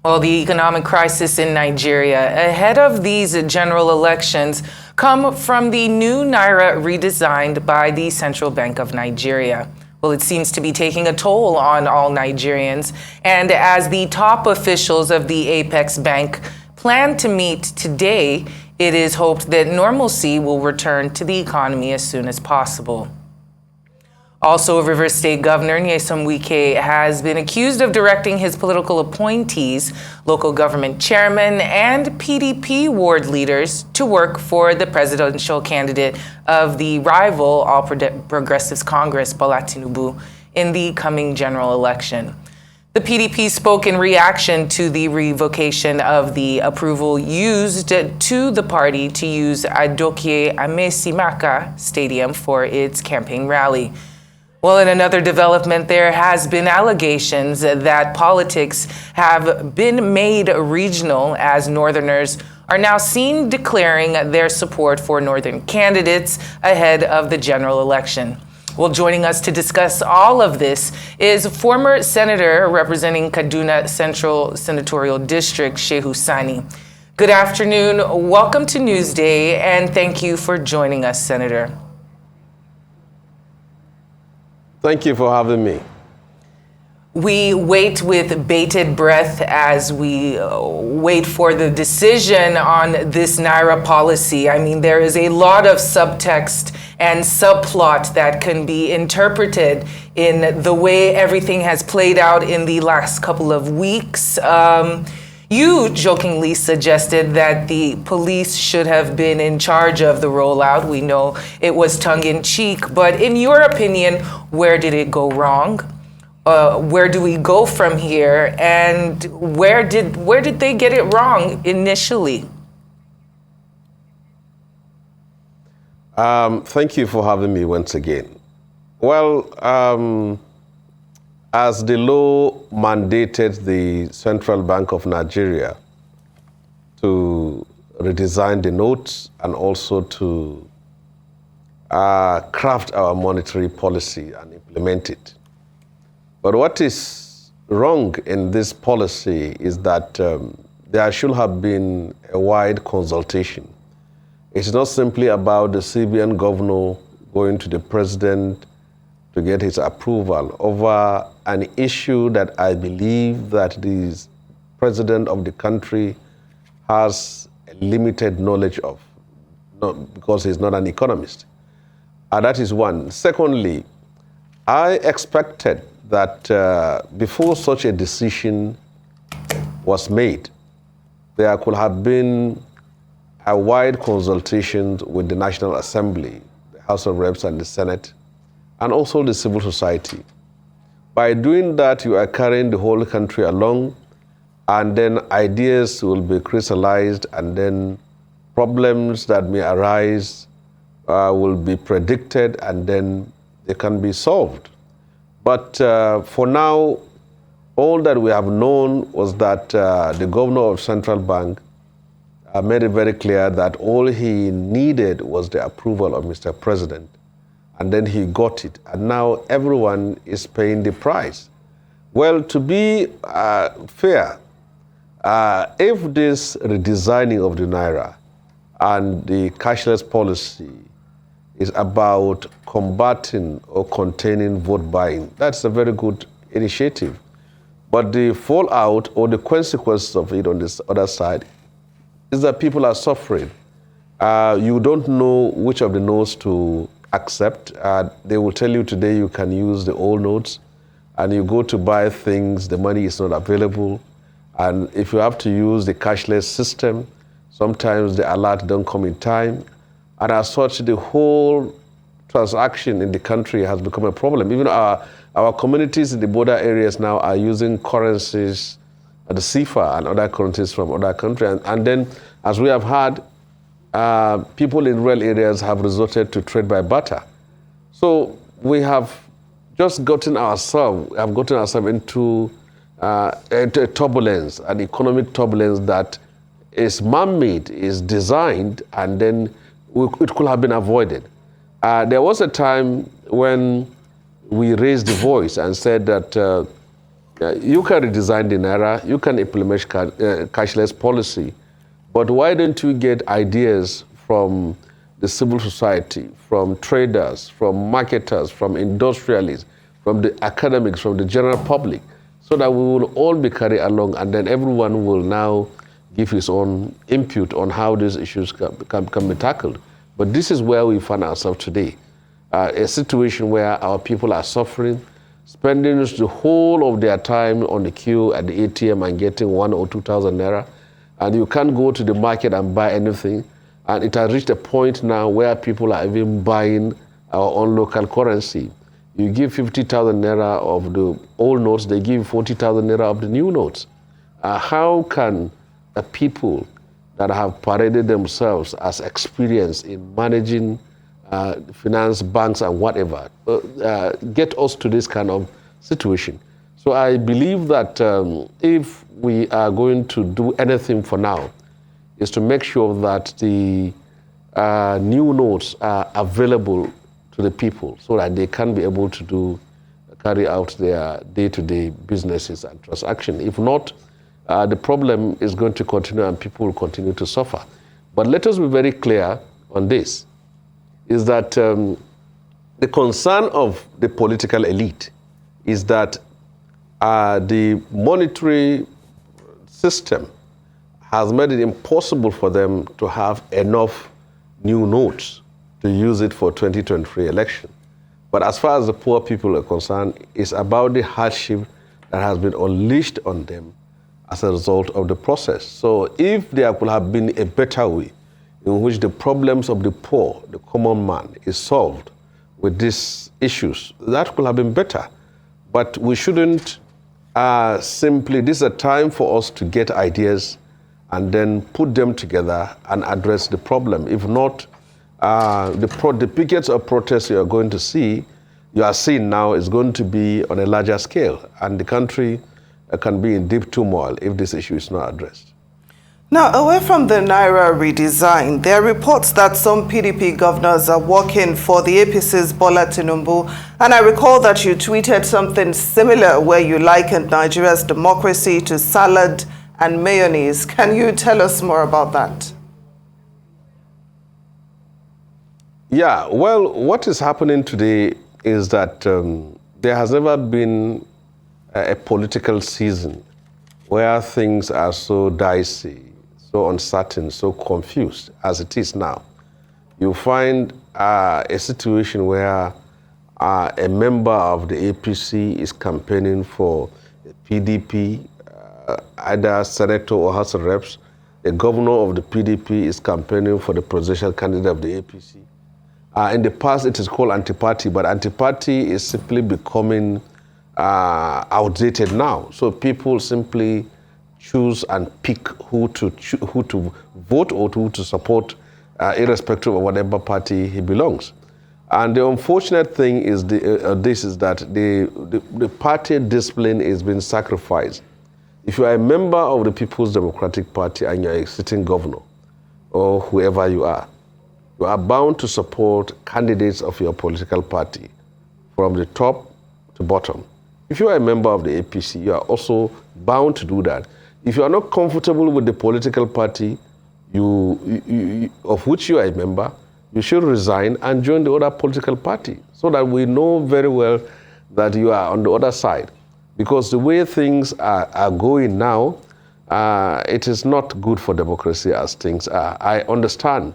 Well, the economic crisis in Nigeria ahead of these general elections come from the new Naira redesigned by the Central Bank of Nigeria. Well, it seems to be taking a toll on all Nigerians. And as the top officials of the Apex Bank plan to meet today, it is hoped that normalcy will return to the economy as soon as possible. Also, Rivers State Governor Nyesom Wike has been accused of directing his political appointees, local government chairmen, and PDP ward leaders to work for the presidential candidate of the rival All Progressives Congress, Bola Tinubu, in the coming general election. The PDP spoke in reaction to the revocation of the approval used to the party to use Adokie Amesimaka Stadium for its campaign rally. Well, in another development, there has been allegations that politics have been made regional as Northerners are now seen declaring their support for Northern candidates ahead of the general election. Well, joining us to discuss all of this is former Senator representing Kaduna Central Senatorial District, Shehu Sani. Good afternoon, welcome to Newsday, and thank you for joining us, Senator. Thank you for having me. We wait with bated breath as we wait for the decision on this Naira policy. I mean, there is a lot of subtext and subplot that can be interpreted in the way everything has played out in the last couple of weeks. You jokingly suggested that the police should have been in charge of the rollout. We know it was tongue-in-cheek, but in your opinion, where did it go wrong? Where do we go from here? And where did they get it wrong initially? Thank you for having me once again. Well, as the law mandated the Central Bank of Nigeria to redesign the notes and also to craft our monetary policy and implement it. But what is wrong in this policy is that there should have been a wide consultation. It's not simply about the CBN governor going to the president to get his approval over an issue that I believe that the president of the country has a limited knowledge of, not because he's not an economist. That is one. Secondly, I expected that before such a decision was made, there could have been a wide consultation with the National Assembly, the House of Reps and the Senate, and also the civil society. By doing that, you are carrying the whole country along, and then ideas will be crystallized, and then problems that may arise will be predicted, and then they can be solved. But for now, all that we have known was that the governor of Central Bank made it very clear that all he needed was the approval of Mr. President. And then he got it. And now everyone is paying the price. Well, to be fair, if this redesigning of the Naira and the cashless policy is about combating or containing vote buying, that's a very good initiative. But the fallout or the consequences of it on this other side is that people are suffering. You don't know which of the notes to accept. They will tell you today you can use the old notes, and you go to buy things, the money is not available. And if you have to use the cashless system, sometimes the alert don't come in time. And as such, the whole transaction in the country has become a problem. Even our communities in the border areas now are using currencies, the CFA and other currencies from other countries. And then, as we have had, people in rural areas have resorted to trade by barter. So we have just gotten ourselves into a turbulence, an economic turbulence that is man-made, is designed, and then it could have been avoided. There was a time when we raised the voice and said that you can redesign the Naira, you can implement cashless policy, but why don't you get ideas from the civil society, from traders, from marketers, from industrialists, from the academics, from the general public, so that we will all be carried along, and then everyone will now give his own input on how these issues can be tackled. But this is where we find ourselves today, a situation where our people are suffering, spending the whole of their time on the queue at the ATM and getting 1,000 or 2,000 naira, and you can't go to the market and buy anything. And it has reached a point now where people are even buying our own local currency. You give 50,000 naira of the old notes, they give 40,000 naira of the new notes. How can people that have paraded themselves as experienced in managing finance, banks, and whatever, get us to this kind of situation? So I believe that if we are going to do anything for now, is to make sure that the new notes are available to the people so that they can be able to carry out their day-to-day businesses and transactions. If not, the problem is going to continue and people will continue to suffer. But let us be very clear on this, is that the concern of the political elite is that the monetary system has made it impossible for them to have enough new notes to use it for 2023 election. But as far as the poor people are concerned, it's about the hardship that has been unleashed on them as a result of the process. So if there could have been a better way in which the problems of the poor, the common man, is solved with these issues, that could have been better. But we shouldn't simply, this is a time for us to get ideas and then put them together and address the problem. If not, the pickets of protests you are seeing now is going to be on a larger scale, and the country can be in deep turmoil if this issue is not addressed. Now, away from the Naira redesign, there are reports that some PDP governors are working for the APC's Bola Tinubu, and I recall that you tweeted something similar where you likened Nigeria's democracy to salad and mayonnaise. Can you tell us more about that? Yeah, well, what is happening today is that there has never been a political season where things are so dicey, so uncertain, so confused as it is now. You find a situation where a member of the APC is campaigning for PDP, either senator or House of Reps. The governor of the PDP is campaigning for the presidential candidate of the APC. In the past, it is called anti-party, but anti-party is simply becoming outdated now. So people simply choose and pick who to vote or who to support, irrespective of whatever party he belongs. And the unfortunate thing is that the party discipline is being sacrificed. If you are a member of the People's Democratic Party and you're a sitting governor, or whoever you are bound to support candidates of your political party from the top to bottom. If you are a member of the APC, you are also bound to do that. If you are not comfortable with the political party of which you are a member, you should resign and join the other political party so that we know very well that you are on the other side. Because the way things are going now, it is not good for democracy as things are. I understand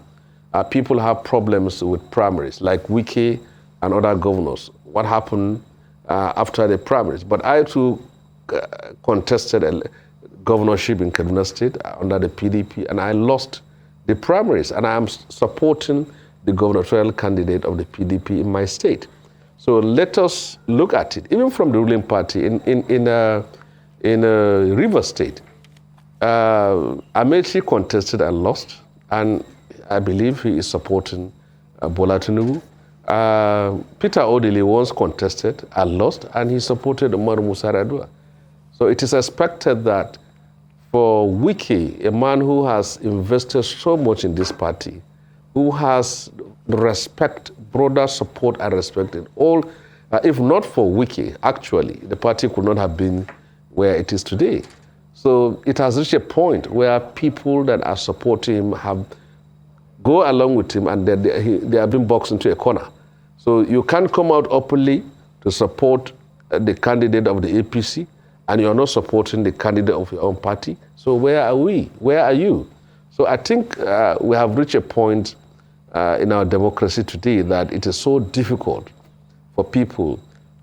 people have problems with primaries, like Wike and other governors. What happened after the primaries? But I too contested a governorship in Kaduna State under the PDP, and I lost the primaries, and I am supporting the gubernatorial candidate of the PDP in my state. So let us look at it, even from the ruling party in River State. Amechi contested and lost, and I believe he is supporting Bola Tinubu. Peter Odili once contested and lost, and he supported Umar Musa Yar'Adua. So it is expected that for Wike, a man who has invested so much in this party, who has respect, broader support and respect in all If not for Wiki, actually, the party could not have been where it is today. So it has reached a point where people that are supporting him have go along with him, and they are being boxed into a corner. So you can't come out openly to support the candidate of the APC, and you're not supporting the candidate of your own party. So where are we? Where are you? So I think we have reached a point in our democracy today that it is so difficult for people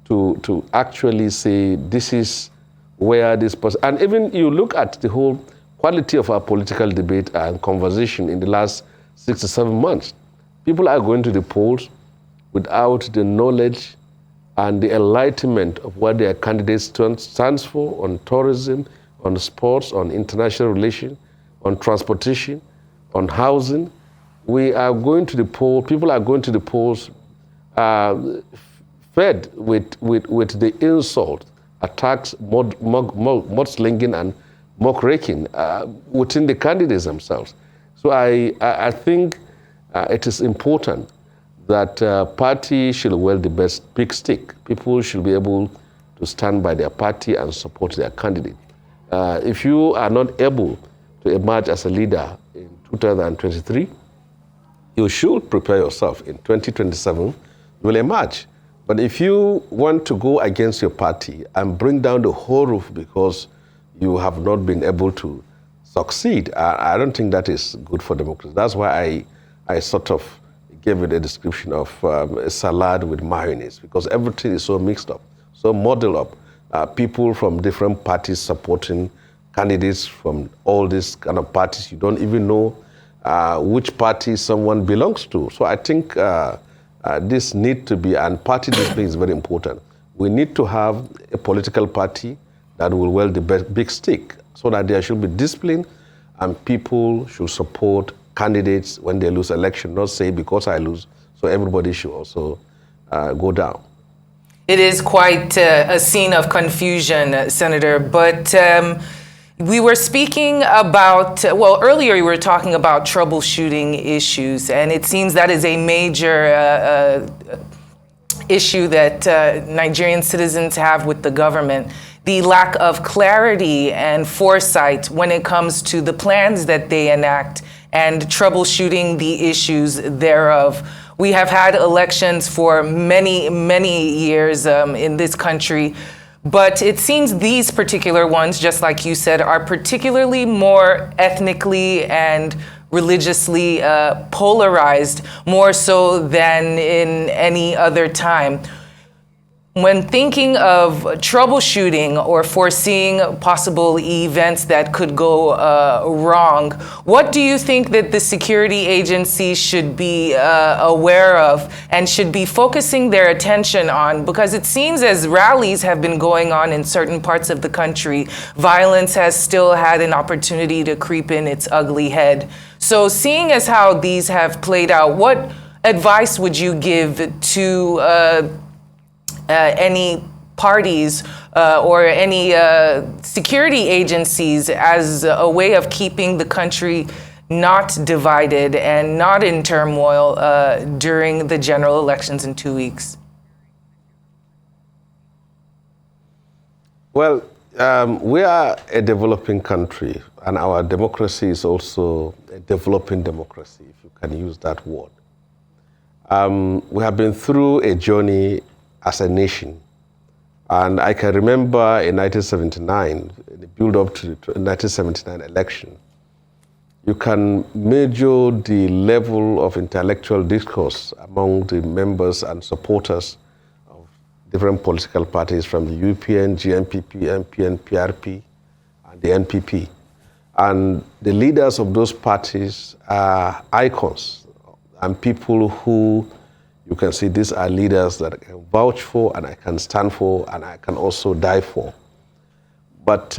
to actually say this is where this person, and even you look at the whole quality of our political debate and conversation in the last 6 to 7 months. People are going to the polls without the knowledge and the enlightenment of what their candidate stands for on tourism, on sports, on international relations, on transportation, on housing. We are going to the polls, people are going to the polls fed with the insult, attacks, mudslinging, and muckraking within the candidates themselves. So I think it is important that party should wield the big stick. People should be able to stand by their party and support their candidate. If you are not able to emerge as a leader in 2023, you should prepare yourself. In 2027, you will emerge. But if you want to go against your party and bring down the whole roof because you have not been able to succeed, I don't think that is good for democracy. That's why I sort of gave it a description of a salad with mayonnaise, because everything is so mixed up, so muddled up. People from different parties supporting candidates from all these kind of parties. You don't even know which party someone belongs to. So I think this need to be, and party discipline is very important. We need to have a political party that will wield the big stick so that there should be discipline and people should support candidates when they lose election, not say because I lose, so everybody should also go down. It is quite a scene of confusion, Senator, but we were speaking about, well, earlier you were talking about troubleshooting issues, and it seems that is a major issue that Nigerian citizens have with the government. The lack of clarity and foresight when it comes to the plans that they enact and troubleshooting the issues thereof. We have had elections for many, many years in this country, but it seems these particular ones, just like you said, are particularly more ethnically and religiously polarized, more so than in any other time. When thinking of troubleshooting or foreseeing possible events that could go wrong, what do you think that the security agencies should be aware of and should be focusing their attention on? Because it seems as rallies have been going on in certain parts of the country, violence has still had an opportunity to creep in its ugly head. So seeing as how these have played out, what advice would you give to any parties or any security agencies as a way of keeping the country not divided and not in turmoil during the general elections in 2 weeks? Well, we are a developing country, and our democracy is also a developing democracy, if you can use that word. We have been through a journey as a nation. And I can remember in 1979, the build-up to the 1979 election, you can measure the level of intellectual discourse among the members and supporters of different political parties from the UPN, GNPP, MPN, PRP, and the NPP. And the leaders of those parties are icons and people who you can see these are leaders that I can vouch for and I can stand for and I can also die for. But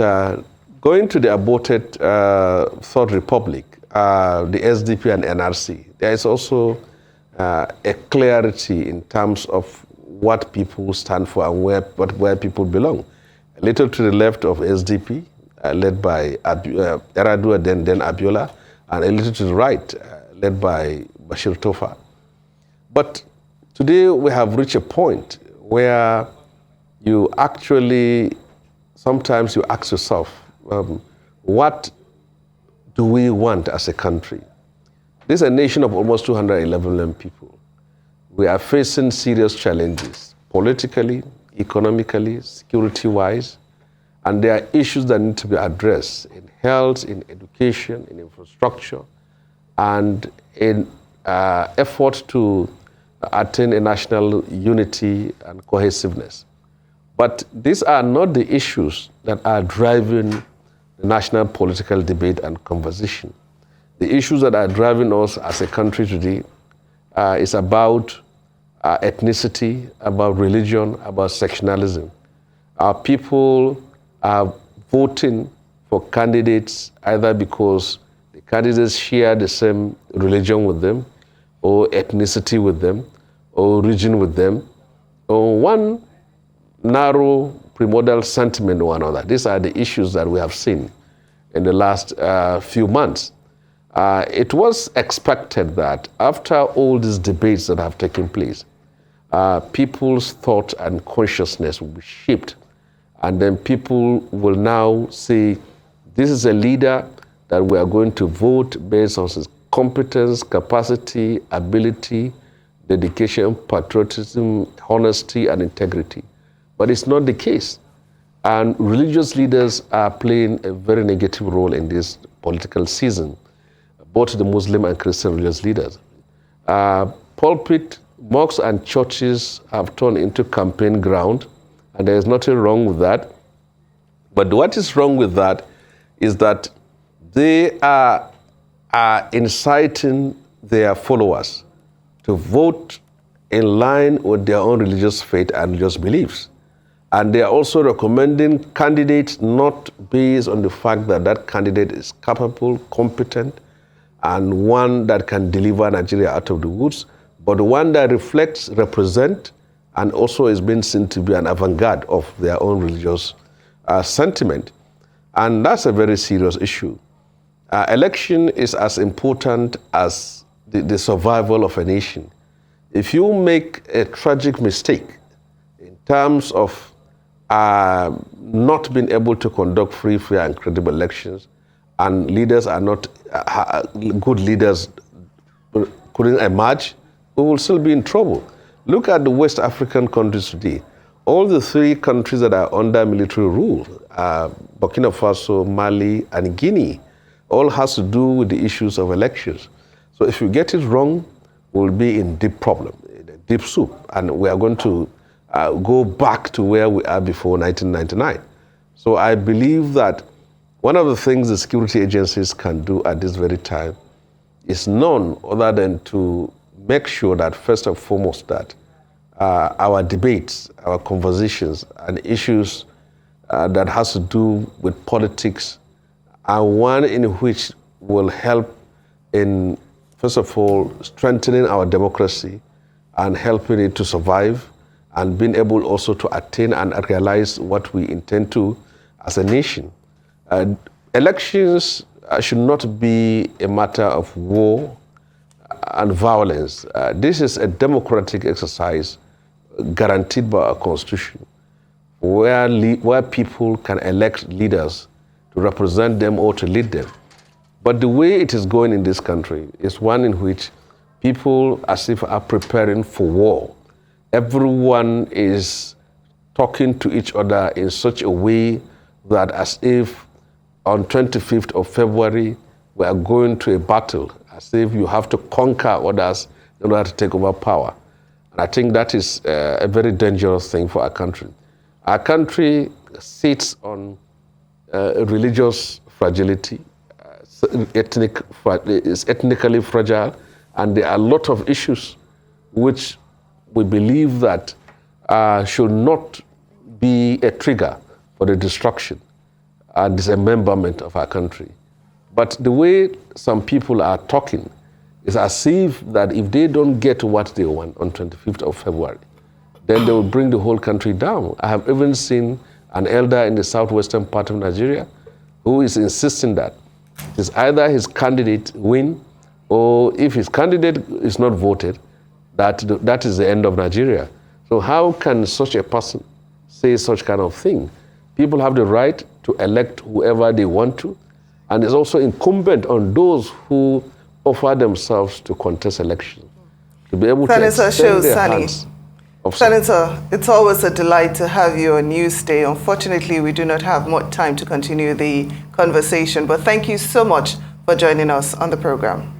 going to the aborted Third Republic, the SDP and NRC, there is also a clarity in terms of what people stand for and where people belong. A little to the left of SDP, led by Yar'Adua, then Abiola, and a little to the right, led by Bashir Tofa. But today we have reached a point where you actually, sometimes you ask yourself, what do we want as a country? This is a nation of almost 211 million people. We are facing serious challenges, politically, economically, security-wise, and there are issues that need to be addressed in health, in education, in infrastructure, and in effort to attain a national unity and cohesiveness. But these are not the issues that are driving the national political debate and conversation. The issues that are driving us as a country today is about ethnicity, about religion, about sectionalism. Our people are voting for candidates either because the candidates share the same religion with them, or ethnicity with them, or region with them, or one narrow primordial sentiment or another. These are the issues that we have seen in the last few months. It was expected that after all these debates that have taken place, people's thought and consciousness will be shaped. And then people will now say, this is a leader that we are going to vote based on his competence, capacity, ability, dedication, patriotism, honesty, and integrity. But it's not the case. And religious leaders are playing a very negative role in this political season, both the Muslim and Christian religious leaders. Pulpit, mosques, and churches have turned into campaign ground, and there is nothing wrong with that. But what is wrong with that is that they are inciting their followers to vote in line with their own religious faith and religious beliefs. And they are also recommending candidates not based on the fact that that candidate is capable, competent, and one that can deliver Nigeria out of the woods, but one that reflects, represents, and also is being seen to be an avant-garde of their own religious sentiment. And that's a very serious issue. Election is as important as the survival of a nation. If you make a tragic mistake in terms of not being able to conduct free, fair, and credible elections, and leaders are not, good leaders couldn't emerge, we will still be in trouble. Look at the West African countries today. All the three countries that are under military rule, Burkina Faso, Mali, and Guinea, all has to do with the issues of elections. So if you get it wrong, we'll be in deep problem, in deep soup, and we are going to go back to where we are before 1999. So I believe that one of the things the security agencies can do at this very time is none other than to make sure that, first and foremost, that our debates, our conversations, and issues that has to do with politics are one in which will help in, first of all, strengthening our democracy and helping it to survive, and being able also to attain and realize what we intend to as a nation. Elections should not be a matter of war and violence. This is a democratic exercise guaranteed by our Constitution, where people can elect leaders to represent them or to lead them. But the way it is going in this country is one in which people, as if, are preparing for war. Everyone is talking to each other in such a way that as if on 25th of February, we are going to a battle, as if you have to conquer others in order to take over power. And I think that is a very dangerous thing for our country. Our country sits on religious fragility, is ethnically fragile, and there are a lot of issues which we believe that should not be a trigger for the destruction and dismemberment of our country. But the way some people are talking is as if that if they don't get what they want on 25th of February, then they will bring the whole country down. I have even seen an elder in the southwestern part of Nigeria who is insisting that it is either his candidate win, or if his candidate is not voted, that is the end of Nigeria. So how can such a person say such kind of thing? People have the right to elect whoever they want to, and it's also incumbent on those who offer themselves to contest elections to be able to extend Shehu their Sani. hands. Senator, it's always a delight to have you on Newsday. Unfortunately, we do not have much time to continue the conversation, but thank you so much for joining us on the program.